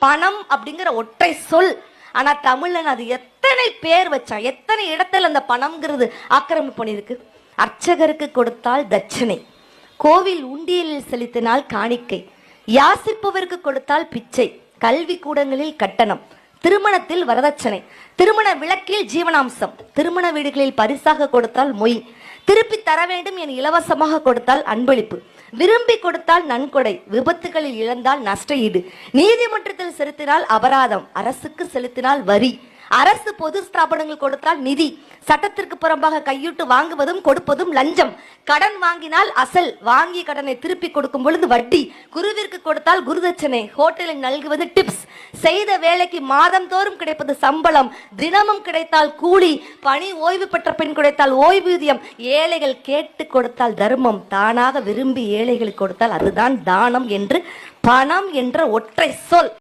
பணம் அப்படிங்கிற ஒற்றை சொல். ஆனா தமிழன் அது எத்தனை பேர் வச்சான், எத்தனை இடத்துல அந்த பணம்ங்கிறது ஆக்கிரமிப்பு பண்ணியிருக்கு. அர்ச்சகருக்கு கொடுத்தால் தட்சணை, கோவில் உண்டியலில் செலுத்தினால் காணிக்கை, யாசிப்பவருக்கு கொடுத்தால் பிச்சை, கல்வி கூடங்களில் கட்டணம், திருமணத்தில் வரதட்சணை, திருமண விளக்கில் ஜீவனாம்சம், திருமண வீடுகளில் பரிசாக கொடுத்தால் மொய், திருப்பி தர வேண்டும் என இலவசமாக கொடுத்தால் அன்பளிப்பு, விரும்பி கொடுத்தால் நன்கொடை, விபத்துகளில் இழந்தால் நஷ்ட ஈடு, நீதிமன்றத்தில் செலுத்தினால் அபராதம், அரசுக்கு செலுத்தினால் வரி, அரசு பொது ஸ்தாபனங்கள் கொடுத்தால் நிதி, சட்டத்திற்கு புறம்பாக கையூட்டு வாங்குவதும் கொடுப்பதும் லஞ்சம், கடன் வாங்கினால் அசல், வாங்கிய கடனை திருப்பி கொடுக்கும் பொழுது வட்டி, குருவிற்கு கொடுத்தால் குருதட்சணை, ஹோட்டலில் நல்குவது டிப்ஸ், செய்த வேலைக்கு மாதம் தோறும் கிடைப்பது சம்பளம், தினமும் கிடைத்தால் கூலி, பணி ஓய்வு பெற்ற பின் கிடைத்தால் ஓய்வூதியம், ஏழைகள் கேட்டு கொடுத்தால் தர்மம், தானாக விரும்பி ஏழைகளுக்கு கொடுத்தால் அதுதான் தானம் என்று பணம் என்ற ஒற்றை சொல்